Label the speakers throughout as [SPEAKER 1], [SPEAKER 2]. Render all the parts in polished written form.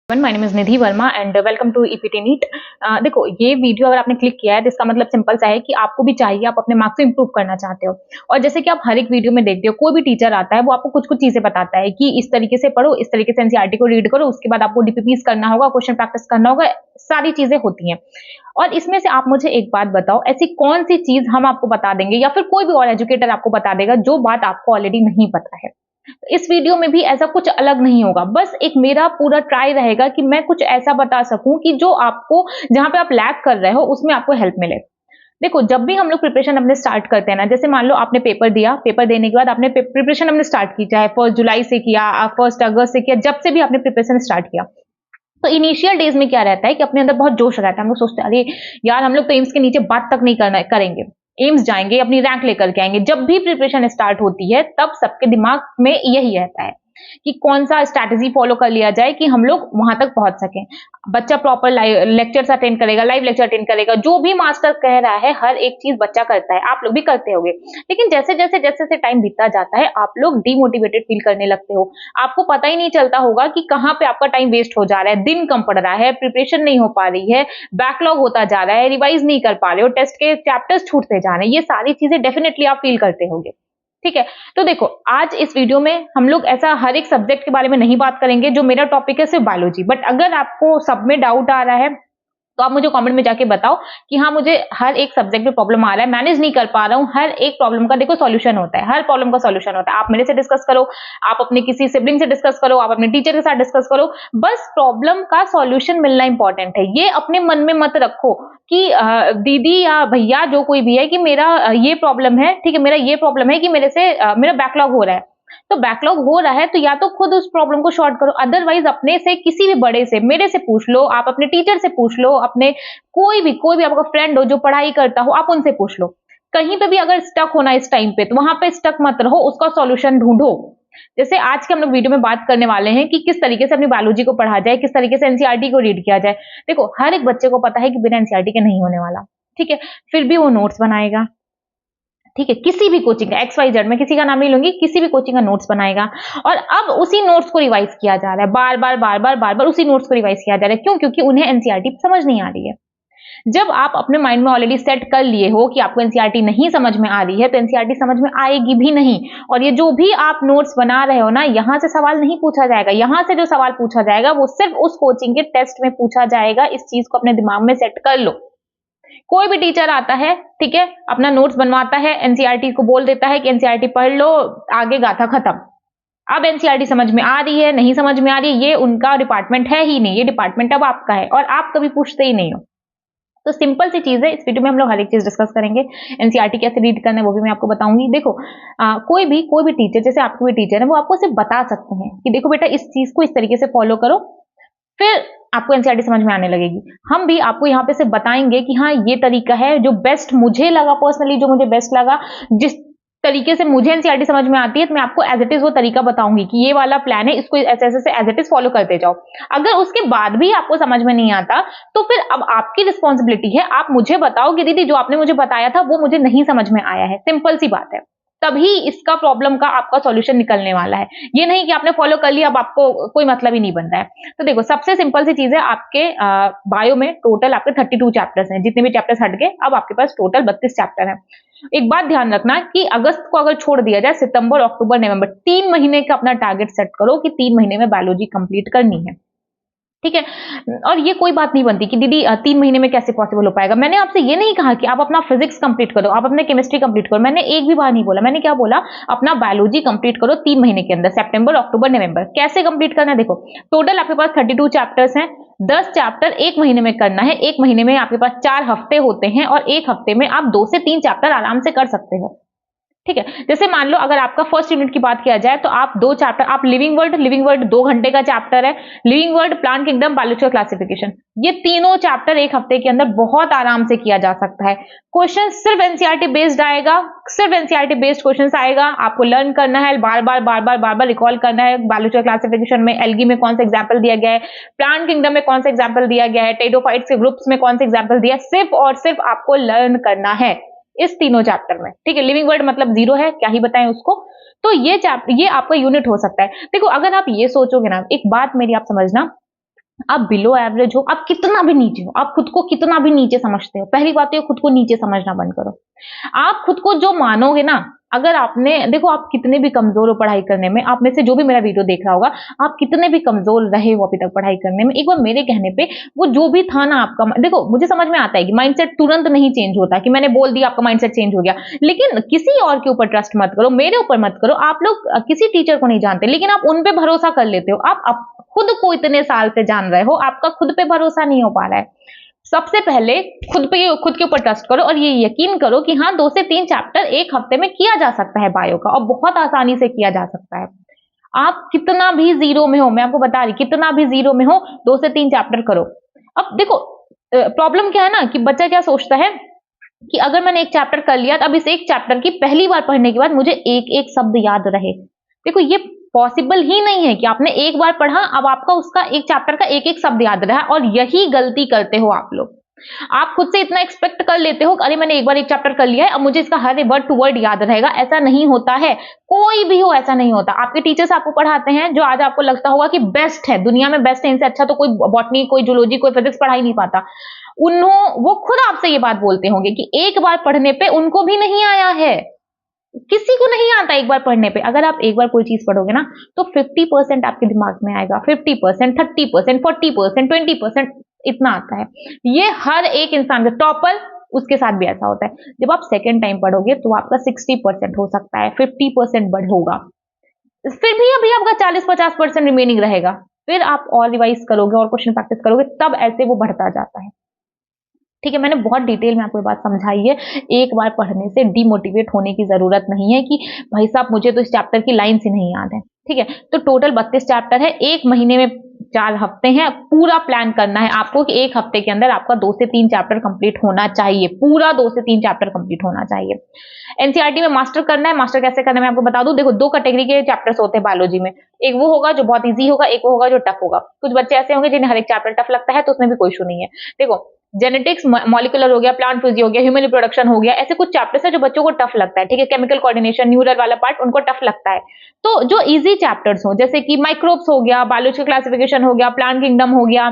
[SPEAKER 1] My name is Nidhi Verma and welcome to EPT NEET. देखो, ये video अगर आपने क्लिक किया है तो इसका मतलब सिंपल सा है कि आपको भी चाहिए, आप अपने मार्क्स को इंप्रूव करना चाहते हो। और जैसे कि आप हर एक वीडियो में देखते हो, कोई भी टीचर आता है वो आपको कुछ कुछ चीजें बताता है कि इस तरीके से पढ़ो, इस तरीके से एनसीईआरटी को रीड करो, उसके बाद आपको डीपीपीस करना होगा, क्वेश्चन प्रैक्टिस करना होगा, सारी चीजें होती हैं। और इसमें से आप मुझे एक बात बताओ, ऐसी कौन सी चीज हम आपको बता देंगे या फिर कोई भी और एजुकेटर आपको बता देगा जो बात आपको ऑलरेडी नहीं पता है। इस वीडियो में भी ऐसा कुछ अलग नहीं होगा। बस एक मेरा पूरा ट्राई रहेगा कि मैं कुछ ऐसा बता सकूं कि जो आपको, जहां पे आप लैग कर रहे हो, उसमें आपको हेल्प मिले। देखो, जब भी हम लोग प्रिपरेशन अपने स्टार्ट करते हैं ना, जैसे मान लो आपने पेपर दिया, पेपर देने के बाद आपने प्रिपरेशन अपने स्टार्ट की, चाहे 1 जुलाई से किया, 1 अगस्त से किया, जब से भी आपने प्रिपरेशन स्टार्ट किया, तो इनिशियल डेज में क्या रहता है कि अपने अंदर बहुत जोश रहता है। हम लोग सोचते हैं, अरे यार, हम लोग तो एम्स के नीचे बात तक नहीं करेंगे, एम्स जाएंगे, अपनी रैंक लेकर के आएंगे। जब भी प्रिपरेशन स्टार्ट होती है तब सबके दिमाग में यही रहता है कि कौन सा स्ट्रैटेजी फॉलो कर लिया जाए कि हम लोग वहां तक पहुंच सकें। बच्चा प्रॉपर लेक्चर्स अटेंड करेगा, लाइव लेक्चर अटेंड करेगा, जो भी मास्टर कह रहा है हर एक चीज बच्चा करता है, आप लोग भी करते होंगे। लेकिन जैसे जैसे जैसे जैसे टाइम बीतता जाता है, आप लोग डिमोटिवेटेड फील करने लगते हो। आपको पता ही नहीं चलता होगा कि कहाँ पे आपका टाइम वेस्ट हो जा रहा है, दिन कम पड़ रहा है, प्रिपरेशन नहीं हो पा रही है, बैकलॉग होता जा रहा है, रिवाइज नहीं कर पा रहे हो, टेस्ट के चैप्टर्स छूटते जा रहे हैं। ये सारी चीजें डेफिनेटली आप फील करते होंगे। ठीक है, तो देखो, आज इस वीडियो में हम लोग ऐसा हर एक सब्जेक्ट के बारे में नहीं बात करेंगे। जो मेरा टॉपिक है सिर्फ बायोलॉजी, बट अगर आपको सब में डाउट आ रहा है तो आप मुझे कमेंट में जाके बताओ कि हाँ, मुझे हर एक सब्जेक्ट में प्रॉब्लम आ रहा है, मैनेज नहीं कर पा रहा हूँ। हर एक प्रॉब्लम का देखो सॉल्यूशन होता है, हर प्रॉब्लम का सॉल्यूशन होता है। आप मेरे से डिस्कस करो, आप अपने किसी सिबलिंग से डिस्कस करो, आप अपने टीचर के साथ डिस्कस करो, बस प्रॉब्लम का सॉल्यूशन मिलना इंपॉर्टेंट है। ये अपने मन में मत रखो कि दीदी या भैया जो कोई भी है कि मेरा ये प्रॉब्लम है, ठीक है, मेरा ये प्रॉब्लम है कि मेरे से मेरा बैकलॉग हो रहा है। तो बैकलॉग हो रहा है तो या तो खुद उस प्रॉब्लम को सॉर्ट करो, अदरवाइज अपने से, किसी भी बड़े से, मेरे से पूछ लो, आप अपने टीचर से पूछ लो, अपने कोई भी आपका फ्रेंड हो जो पढ़ाई करता हो, आप उनसे पूछ लो। कहीं पे भी अगर स्टक होना इस टाइम पे, तो वहां पे स्टक मत रहो, उसका सॉल्यूशन ढूंढो। जैसे आज के हम लोग वीडियो में बात करने वाले हैं कि किस तरीके से अपनी बायोलॉजी को पढ़ा जाए, किस तरीके से एनसीईआरटी को रीड किया जाए। देखो, हर एक बच्चे को पता है कि बिना एनसीईआरटी के नहीं होने वाला, ठीक है, फिर भी वो नोट्स बनाएगा। ठीक है, किसी भी कोचिंग का, XYZ, मैं किसी का नाम नहीं लूंगी, किसी भी कोचिंग का नोट्स बनाएगा और अब उसी नोट्स को रिवाइज किया जा रहा है, बार बार बार बार बार बार उसी नोट्स को रिवाइज किया जा रहा है। क्यों? क्योंकि उन्हें एनसीईआरटी समझ नहीं आ रही है। जब आप अपने माइंड में ऑलरेडी सेट कर लिए हो कि आपको एनसीईआरटी नहीं समझ में आ रही है, तो एनसीईआरटी समझ में आएगी भी नहीं। और ये जो भी आप नोट्स बना रहे हो ना, यहां से सवाल नहीं पूछा जाएगा। यहां से जो सवाल पूछा जाएगा वो सिर्फ उस कोचिंग के टेस्ट में पूछा जाएगा। इस चीज को अपने दिमाग में सेट कर लो। कोई भी टीचर आता है, ठीक है, अपना नोट्स बनवाता है, एनसीईआरटी को बोल देता है कि एनसीईआरटी पढ़ लो, आगे गाथा खत्म। अब एनसीईआरटी समझ में आ रही है, नहीं समझ में आ रही है, ये उनका डिपार्टमेंट है ही नहीं, ये डिपार्टमेंट अब आपका है और आप कभी पूछते ही नहीं हो। तो सिंपल सी चीज है, इस वीडियो में हम लोग हर एक चीज डिस्कस करेंगे। एनसीईआरटी कैसे रीड करना है वो भी मैं आपको बताऊंगी। देखो, कोई भी टीचर, जैसे आपको भी टीचर है, वो आपको सिर्फ बता सकते हैं कि देखो बेटा, इस चीज को इस तरीके से फॉलो करो, फिर आपको एनसीईआरटी समझ में आने लगेगी। हम भी आपको यहाँ पे सिर्फ बताएंगे कि हाँ, ये तरीका है जो बेस्ट मुझे लगा, पर्सनली जो मुझे बेस्ट लगा, जिस तरीके से मुझे एनसीईआरटी समझ में आती है, तो मैं आपको एज इट इज वो तरीका बताऊंगी कि ये वाला प्लान है, इसको ऐसे ऐसे एज इट इज फॉलो करते जाओ। अगर उसके बाद भी आपको समझ में नहीं आता, तो फिर अब आपकी रिस्पॉन्सिबिलिटी है, आप मुझे बताओ कि दीदी जो आपने मुझे बताया था वो मुझे नहीं समझ में आया है। सिंपल सी बात है, तभी इसका प्रॉब्लम का आपका सॉल्यूशन निकलने वाला है। ये नहीं कि आपने फॉलो कर लिया, अब आपको कोई मतलब ही नहीं बन रहा है। तो देखो, सबसे सिंपल सी चीज है, आपके बायो में टोटल आपके 32 चैप्टर्स हैं। जितने भी चैप्टर्स हट गए, अब आपके पास टोटल 32 चैप्टर हैं। एक बात ध्यान रखना कि अगस्त को अगर छोड़ दिया जाए, सितंबर, अक्टूबर, नवंबर, 3 महीने का अपना टारगेट सेट करो कि 3 महीने में बायोलॉजी कंप्लीट करनी है। ठीक है, और ये कोई बात नहीं बनती कि दीदी 3 महीने में कैसे पॉसिबल हो पाएगा। मैंने आपसे ये नहीं कहा कि आप अपना फिजिक्स कंप्लीट करो, आप अपने केमिस्ट्री कंप्लीट करो, मैंने एक भी बार नहीं बोला। मैंने क्या बोला? अपना बायोलॉजी कंप्लीट करो 3 महीने के अंदर, सितंबर, अक्टूबर, नवंबर। कैसे कंप्लीट करना है? देखो, टोटल आपके पास 32 चैप्टर्स हैं, 10 चैप्टर 1 महीने में करना है। 1 महीने में आपके पास 4 हफ्ते होते हैं और 1 हफ्ते में आप 2 से 3 चैप्टर आराम से कर सकते हो। ठीक है, जैसे मान लो अगर आपका फर्स्ट यूनिट की बात किया जाए, तो आप 2 चैप्टर, आप लिविंग वर्ल्ड 2 घंटे का चैप्टर है, living world, plant kingdom, biological classification, ये तीनों चैप्टर 1 हफ्ते के अंदर बहुत आराम से किया जा सकता है। क्वेश्चन सिर्फ एनसीईआरटी बेस्ड आएगा, सिर्फ एनसीईआरटी बेस्ड क्वेश्चन आएगा। आपको लर्न करना है, बार बार रिकॉल करना है। बायोलॉजिकल क्लासिफिकेशन में एल्गी में कौन सा एग्जाम्पल दिया गया है, प्लांट किंगडम में कौन सा एग्जाम्पल दिया गया है, टेडोफाइट्स के ग्रुप्स में कौन सा एग्जाम्पल दिया है, सिर्फ और सिर्फ आपको लर्न करना है इस तीनों चैप्टर में। ठीक है, लिविंग वर्ल्ड मतलब 0 है, क्या ही बताएं उसको। तो ये आपका यूनिट हो सकता है। देखो, अगर आप ये सोचोगे ना, एक बात मेरी आप समझना, आप बिलो एवरेज हो, आप कितना भी नीचे हो, आप खुद को कितना भी नीचे समझते हो, पहली बात तो ये खुद को नीचे समझना बंद करो। आप खुद को जो मानोगे ना, अगर आपने देखो आप कितने भी कमज़ोर हो पढ़ाई करने में, आप में से जो भी मेरा वीडियो देख रहा होगा, आप कितने भी कमज़ोर रहे हो अभी तक पढ़ाई करने में, एक बार मेरे कहने पे वो जो भी था ना आपका देखो मुझे समझ में आता है कि माइंडसेट तुरंत नहीं चेंज होता कि मैंने बोल दिया आपका माइंडसेट चेंज हो गया। लेकिन किसी और के ऊपर ट्रस्ट मत करो, मेरे ऊपर मत करो। आप लोग किसी टीचर को नहीं जानते, लेकिन आप उन पे भरोसा कर लेते हो। आप खुद को इतने साल से जान रहे हो, आपका खुद पे भरोसा नहीं हो पा रहा है। सबसे पहले खुद के ऊपर ट्रस्ट करो और ये यकीन करो कि हाँ 2 से 3 चैप्टर एक हफ्ते में किया जा सकता है बायो का, और बहुत आसानी से किया जा सकता है। आप कितना भी जीरो में हो, मैं आपको बता रही कितना भी जीरो में हो, 2 से 3 चैप्टर करो। अब देखो प्रॉब्लम क्या है ना कि बच्चा क्या सोचता है कि अगर मैंने एक चैप्टर कर लिया तो अब इस एक चैप्टर की पहली बार पढ़ने के बाद मुझे एक एक शब्द याद रहे। देखो ये पॉसिबल ही नहीं है कि आपने एक बार पढ़ा, अब आपका उसका एक चैप्टर का एक एक शब्द याद रहा, और यही गलती करते हो आप लोग। आप खुद से इतना एक्सपेक्ट कर लेते हो कि अरे मैंने एक बार एक चैप्टर कर लिया है, अब मुझे इसका हर वर्ड टू वर्ड याद रहेगा। ऐसा नहीं होता है, कोई भी हो ऐसा नहीं होता। आपके टीचर्स आपको पढ़ाते हैं जो आज आपको लगता होगा कि बेस्ट है, दुनिया में बेस्ट है, इनसे अच्छा तो कोई बॉटनी, कोई जूलॉजी, कोई फिजिक्स पढ़ा ही नहीं पाता। वो खुद आपसे ये बात बोलते होंगे कि एक बार पढ़ने पे उनको भी नहीं आया है। किसी को नहीं आता एक बार पढ़ने पे। अगर आप एक बार कोई चीज पढ़ोगे ना तो 50% आपके दिमाग में आएगा, 50%, 30%, 40%, 20% इतना आता है। ये हर एक इंसान का टॉपर उसके साथ भी ऐसा होता है। जब आप सेकेंड टाइम पढ़ोगे तो आपका 60% हो सकता है, 50% बढ़ होगा, फिर भी अभी आपका 40-50% रिमेनिंग रहेगा। फिर आप और रिवाइज करोगे और क्वेश्चन प्रैक्टिस करोगे, तब ऐसे वो बढ़ता जाता है। ठीक है, मैंने बहुत डिटेल में आपको ये बात समझाई है। एक बार पढ़ने से डिमोटिवेट होने की जरूरत नहीं है कि भाई साहब मुझे तो इस चैप्टर की लाइन से नहीं याद है। ठीक है, तो टोटल 32 चैप्टर है, एक महीने में 4 हफ्ते हैं। पूरा प्लान करना है आपको कि एक हफ्ते के अंदर आपका 2 से 3 चैप्टर कंप्लीट होना चाहिए, पूरा 2 से 3 चैप्टर कंप्लीट होना चाहिए। एनसीईआरटी में मास्टर करना है। मास्टर कैसे करना है मैं आपको बता दूं। देखो 2 कैटेगरी के चैप्टर्स होते हैं बायोलॉजी में। एक वो होगा जो बहुत इजी होगा, एक वो होगा जो टफ होगा। कुछ बच्चे ऐसे होंगे जिन्हें हर एक चैप्टर टफ लगता है, तो उसमें भी कोई इशू नहीं है। देखो जेनेटिक्स, मॉलिक्यूलर हो गया, प्लांट फिजियो हो गया, ह्यूमन रिप्रोडक्शन हो गया, ऐसे कुछ चैप्टर्स है जो बच्चों को टफ लगता है। ठीक है, केमिकल कोऑर्डिनेशन, न्यूरल वाला पार्ट उनको टफ लगता है। तो जो इजी चैप्टर्स हो जैसे कि माइक्रोब्स हो गया, बायोलॉजिकल क्लासिफिकेशन हो गया, प्लांट किंगडम हो गया,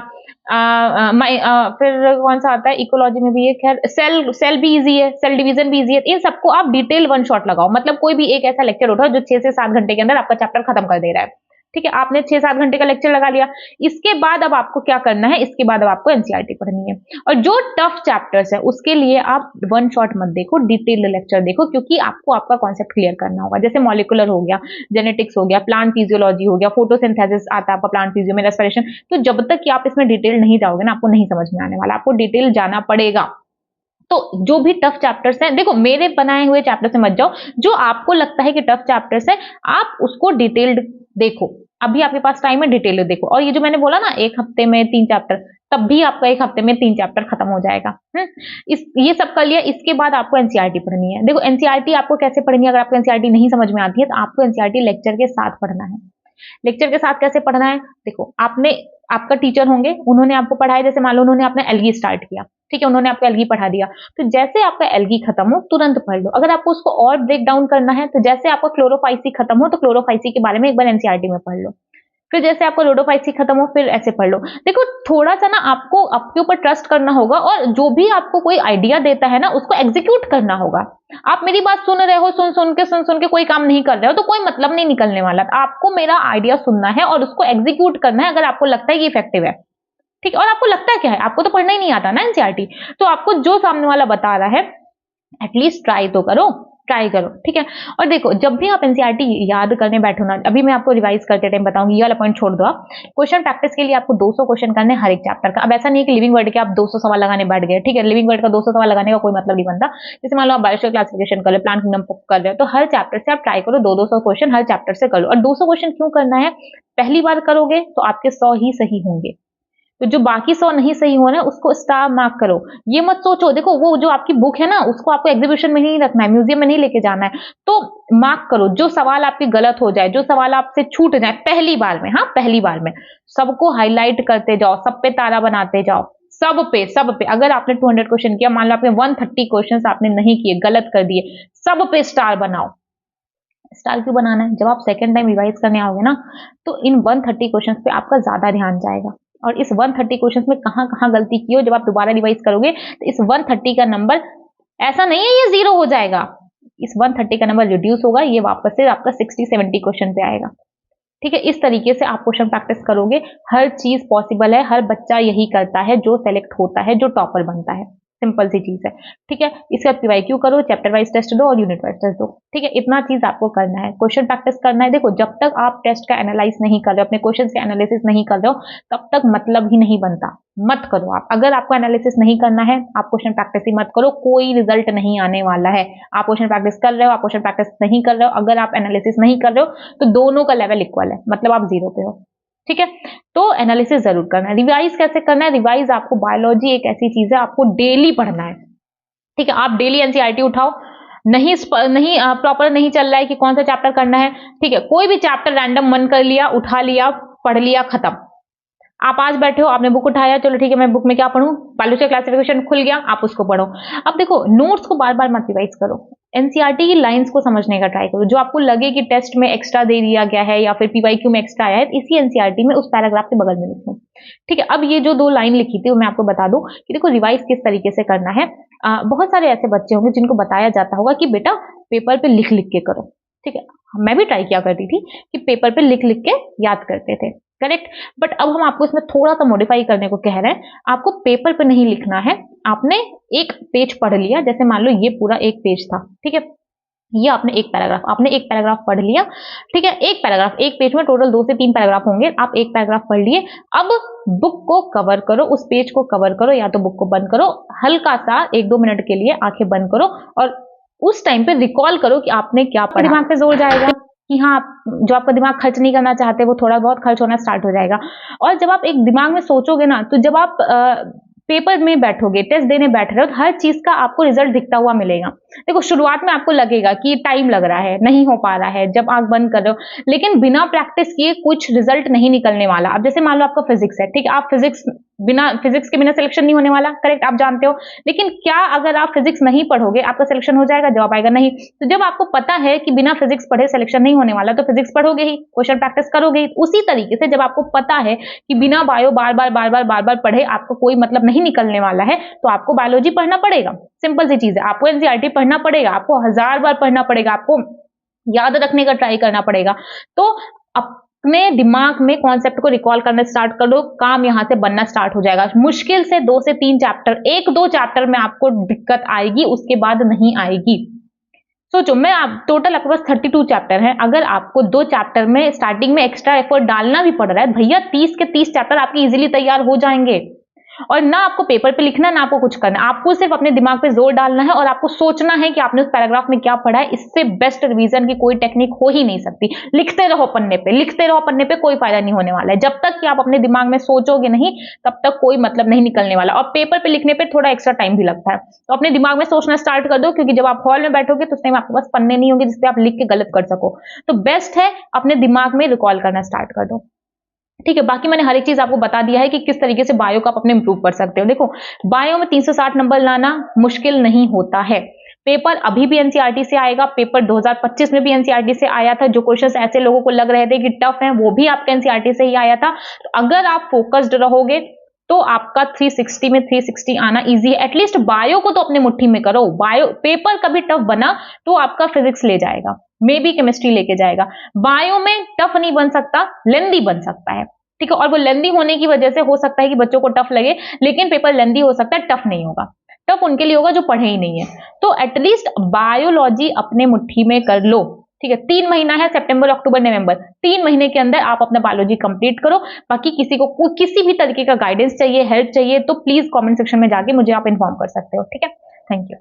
[SPEAKER 1] फिर कौन सा आता है इकोलॉजी में भी, एक खैर सेल भी इजी है, सेल डिवीजन भी इजी है। इन सबको आप डिटेल वन शॉट लगाओ। मतलब कोई भी एक ऐसा लेक्चर उठाओ जो 6 से 7 घंटे के अंदर आपका चैप्टर खत्म कर दे रहा है। ठीक है, आपने 6-7 घंटे का लेक्चर लगा लिया। इसके बाद अब आपको क्या करना है, इसके बाद अब आपको एनसीईआरटी पढ़नी है। और जो टफ चैप्टर्स है उसके लिए आप वन शॉट मत देखो, डिटेल्ड लेक्चर देखो, क्योंकि आपको आपका कॉन्सेप्ट क्लियर करना होगा। जैसे मॉलिक्यूलर हो गया, जेनेटिक्स हो गया, प्लांट फिजियोलॉजी हो गया, फोटोसिंथेसिस आता है आपका प्लांट फिजियो में, रेस्पिरेशन। तो जब तक कि आप इसमें डिटेल नहीं जाओगे ना, आपको नहीं समझ में आने वाला, आपको डिटेल जाना पड़ेगा। तो जो भी टफ चैप्टर्स हैं, देखो मेरे बनाए हुए चैप्टर से मत जाओ, जो आपको लगता है कि टफ चैप्टर्स है आप उसको डिटेल्ड देखो। अभी आपके पास टाइम है, डिटेल्ड देखो। और ये जो मैंने बोला ना एक हफ्ते में 3 चैप्टर, तब भी आपका एक हफ्ते में 3 चैप्टर खत्म हो जाएगा। ये सब कर लिया, इसके बाद आपको एनसीईआरटी पढ़नी है। देखो एनसीईआरटी आपको कैसे पढ़नी है, अगर आपको एनसीईआरटी नहीं समझ में आती है तो आपको एनसीईआरटी लेक्चर के साथ पढ़ना है। लेक्चर के साथ कैसे पढ़ना है, देखो आपका टीचर होंगे, उन्होंने आपको पढ़ाया, जैसे मान लो उन्होंने अपना एल्गी स्टार्ट किया, ठीक है, उन्होंने आपको एल्गी पढ़ा दिया, तो जैसे आपका एल्गी खत्म हो तुरंत पढ़ लो। अगर आपको उसको और ब्रेक डाउन करना है तो जैसे आपका क्लोरोफाइसी खत्म हो तो क्लोरोफाइसी के बारे में एक बार एनसीईआरटी में पढ़ लो। फिर जैसे आपको रोडोफाइसी खत्म हो फिर ऐसे पढ़ लो। देखो थोड़ा सा ना आपको आपके ऊपर ट्रस्ट करना होगा, और जो भी आपको कोई आइडिया देता है ना उसको एग्जीक्यूट करना होगा। आप मेरी बात सुन रहे हो, सुन के कोई काम नहीं कर रहे हो तो कोई मतलब नहीं निकलने वाला। आपको मेरा आइडिया सुनना है और उसको एग्जीक्यूट करना है अगर आपको लगता है कि इफेक्टिव है। ठीक है, और आपको लगता है क्या है, आपको तो पढ़ना ही नहीं आता ना एनसीईआरटी, तो आपको जो सामने वाला बता रहा है एटलीस्ट ट्राई तो करो, ट्राई करो। ठीक है, और देखो जब भी आप एनसीईआरटी याद करने बैठो ना, अभी मैं आपको रिवाइज करते टाइम बताऊंगी, ये वाला पॉइंट छोड़ दो आप। क्वेश्चन प्रैक्टिस के लिए आपको 200 क्वेश्चन करने हर एक चैप्टर का। अब ऐसा नहीं है कि लिविंग वर्ड के आप 200 सवाल लगाने बैठ गए। ठीक है, लिविंग वर्ड का 200 सवाल लगाने का कोई मतलब नहीं बनता। जैसे मान लो आप बायोलॉजिकल क्लासिफिकेशन कर रहे हो, प्लांट किंगडम कर रहे हो, तो हर चैप्टर से आप ट्राई करो 200 क्वेश्चन हर चैप्टर से कर लो। और 200 क्वेश्चन क्यों करना है, पहली बार करोगे तो आपके 100 ही सही होंगे, तो जो बाकी 100 नहीं सही हो रहा है उसको स्टार मार्क करो। ये मत सोचो, देखो वो जो आपकी बुक है ना उसको आपको एग्जीबिशन में नहीं रखना है, म्यूजियम में नहीं लेके जाना है, तो मार्क करो। जो सवाल आपके गलत हो जाए, जो सवाल आपसे छूट जाए पहली बार में, हाँ पहली बार में, सबको हाईलाइट करते जाओ, सब पे तारा बनाते जाओ, सब पे। अगर आपने 200 क्वेश्चन किया, मान लो आपने 130 क्वेश्चन आपने नहीं किए, गलत कर दिए, सब पे स्टार बनाओ। स्टार क्यों बनाना है, जब आप सेकेंड टाइम रिवाइज करने आओगे ना तो इन 130 क्वेश्चंस पे आपका ज्यादा ध्यान जाएगा। और इस 130 क्वेश्चंस में कहाँ कहाँ गलती की हो, जब आप दोबारा रिवाइज करोगे तो इस 130 का नंबर ऐसा नहीं है ये 0 हो जाएगा, इस 130 का नंबर रिड्यूस होगा, ये वापस से आपका 60-70 क्वेश्चन पे आएगा। ठीक है, इस तरीके से आप क्वेश्चन प्रैक्टिस करोगे, हर चीज पॉसिबल है, हर बच्चा यही करता है जो सेलेक्ट होता है, जो टॉपर बनता है। सिंपल सी चीज है। ठीक है, इसके बाद पीवाईक्यू करो, चैप्टर वाइज टेस्ट दो और यूनिट वाइज टेस्ट दो। ठीक है, इतना चीज आपको करना है, क्वेश्चन प्रैक्टिस करना है। देखो, जब तक आप टेस्ट का एनालाइज नहीं कर रहे हो, अपने क्वेश्चन के एनालिसिस नहीं कर रहे हो, तब तक मतलब ही नहीं बनता। मत करो आप, अगर आपको एनालिसिस नहीं करना है, आप क्वेश्चन प्रैक्टिस ही मत करो, कोई रिजल्ट नहीं आने वाला है। आप क्वेश्चन प्रैक्टिस कर रहे हो, आप क्वेश्चन प्रैक्टिस नहीं कर रहे हो, अगर आप एनालिसिस नहीं कर रहे हो, तो दोनों का लेवल इक्वल है, मतलब आप 0 पे हो। ठीक है, तो एनालिसिस जरूर करना है। रिवाइज कैसे करना है? रिवाइज आपको, बायोलॉजी एक ऐसी चीज है, आपको डेली पढ़ना है। ठीक है, आप डेली एनसीईआरटी उठाओ, नहीं प्रॉपर नहीं चल रहा है कि कौन सा चैप्टर करना है, ठीक है, कोई भी चैप्टर रैंडम मन कर लिया, उठा लिया, पढ़ लिया, खत्म। आप आज बैठे हो, आपने बुक उठाया, चलो ठीक है मैं बुक में क्या पढूं, बायोलॉजी क्लासिफिकेशन खुल गया, आप उसको पढ़ो। अब देखो, नोट्स को बार बार मत रिवाइज करो, एनसीईआरटी की लाइंस को समझने का ट्राई करो, जो आपको लगे कि टेस्ट में एक्स्ट्रा दे दिया गया है या फिर पीवाईक्यू में एक्स्ट्रा आया है, इसी एनसीईआरटी में उस पैराग्राफ के बगल में लिख लो। ठीक है, अब ये जो 2 लाइन लिखी थी वो मैं आपको बता दूं कि देखो रिवाइज किस तरीके से करना है। बहुत सारे ऐसे बच्चे होंगे जिनको बताया जाता होगा कि बेटा पेपर पे लिख लिख के करो। ठीक है, मैं भी ट्राई किया करती थी कि पेपर पे लिख लिख के याद करते थे, करेक्ट। बट अब हम आपको इसमें थोड़ा सा मॉडिफाई करने को कह रहे हैं, आपको पेपर पे नहीं लिखना है। आपने एक पेज पढ़ लिया, जैसे मान लो ये पूरा एक पेज था, ठीक है, ये आपने एक पैराग्राफ पढ़ लिया। ठीक है, एक पैराग्राफ, एक पेज में टोटल 2 से 3 पैराग्राफ होंगे, आप एक पैराग्राफ पढ़ लिए। अब बुक को कवर करो, उस पेज को कवर करो, या तो बुक को बंद करो, हल्का सा 1-2 मिनट के लिए आंखें बंद करो और उस टाइम पे रिकॉल करो कि आपने क्या पढ़ा। दिमाग पे जोर जाएगा कि हाँ, जो आपका दिमाग खर्च नहीं करना चाहते वो थोड़ा बहुत खर्च होना स्टार्ट हो जाएगा। और जब आप एक दिमाग में सोचोगे ना, तो जब आप पेपर में बैठोगे, टेस्ट देने बैठ रहे हो, तो हर चीज का आपको रिजल्ट दिखता हुआ मिलेगा। देखो, शुरुआत में आपको लगेगा कि टाइम लग रहा है, नहीं हो पा रहा है, जब आंख बंद कर रहे हो, लेकिन बिना प्रैक्टिस किए कुछ रिजल्ट नहीं निकलने वाला। अब जैसे मान लो आपका फिजिक्स है, ठीक है, आप फिजिक्स के बिना सिलेक्शन नहीं होने वाला, करेक्ट, आप जानते हो। लेकिन क्या अगर आप फिजिक्स नहीं पढ़ोगे आपका सिलेक्शन हो जाएगा? जवाब आएगा नहीं। तो जब आपको पता है कि बिना फिजिक्स पढ़े सिलेक्शन नहीं होने वाला, तो फिजिक्स पढ़ोगे ही, क्वेश्चन प्रैक्टिस करोगे ही। उसी तरीके से जब आपको पता है कि बिना बायो बार बार पढ़े आपको कोई मतलब नहीं निकलने वाला है, तो आपको बायोलॉजी पढ़ना पड़ेगा। सिंपल सी चीज है, आपको एनसीईआरटी पढ़ना पड़ेगा, आपको 1000 बार पढ़ना पड़ेगा, आपको याद रखने का ट्राई करना पड़ेगा। तो अपने दिमाग में कॉन्सेप्ट को रिकॉल करना स्टार्ट कर दो, काम यहां से बनना स्टार्ट हो जाएगा। मुश्किल से 2 से 3 चैप्टर, 1-2 चैप्टर में आपको दिक्कत आएगी, उसके बाद नहीं आएगी। सोचो, मैं आप टोटल आपके पास 32 चैप्टर हैं, अगर आपको 2 चैप्टर में स्टार्टिंग में एक्स्ट्रा एफर्ट डालना भी पड़ रहा है, भैया 30 के 30 चैप्टर आपके इजीली तैयार हो जाएंगे। और ना आपको पेपर पे लिखना, ना आपको कुछ करना, आपको सिर्फ अपने दिमाग पे जोर डालना है और आपको सोचना है कि आपने उस पैराग्राफ में क्या पढ़ा है। इससे बेस्ट रिवीजन की कोई टेक्निक हो ही नहीं सकती। लिखते रहो पन्ने पे, कोई फायदा नहीं होने वाला है। जब तक कि आप अपने दिमाग में सोचोगे नहीं, तब तक कोई मतलब नहीं निकलने वाला। और पेपर पे लिखने पे थोड़ा एक्स्ट्रा टाइम भी लगता है, तो अपने दिमाग में सोचना स्टार्ट कर दो, क्योंकि जब आप हॉल में बैठोगे तो उस टाइम आपके पास पन्ने नहीं होंगे जिसपे आप लिख के गलत कर सको। तो बेस्ट है अपने दिमाग में रिकॉल करना स्टार्ट कर दो। ठीक है, बाकी मैंने हर एक चीज आपको बता दिया है कि किस तरीके से बायो का आप अपने इंप्रूव कर सकते हो। देखो, बायो में 360 नंबर लाना मुश्किल नहीं होता है। पेपर अभी भी एनसीईआरटी से आएगा, पेपर 2025 में भी एनसीईआरटी से आया था। जो क्वेश्चंस ऐसे लोगों को लग रहे थे कि टफ हैं, वो भी आपका एनसीईआरटी से ही आया था। तो अगर आप फोकस्ड रहोगे तो आपका 360 में 360 आना इजी है। एटलीस्ट बायो को तो अपने मुट्ठी में करो। बायो पेपर कभी टफ बना तो आपका फिजिक्स ले जाएगा, मे बी केमिस्ट्री लेके जाएगा। बायो में टफ नहीं बन सकता, लेंदी बन सकता है। ठीक है, और वो लेंदी होने की वजह से हो सकता है कि बच्चों को टफ लगे, लेकिन पेपर लेंदी हो सकता है, टफ नहीं होगा। टफ उनके लिए होगा जो पढ़े ही नहीं है। तो एटलीस्ट बायोलॉजी अपने मुट्ठी में कर लो। ठीक है, 3 महीना है, सितंबर, अक्टूबर, नवंबर, 3 महीने के अंदर आप अपना बायोलॉजी कंप्लीट करो। बाकी किसी को किसी भी तरीके का गाइडेंस चाहिए, हेल्प चाहिए, तो प्लीज कमेंट सेक्शन में जाके मुझे आप इन्फॉर्म कर सकते हो। ठीक है, थैंक यू।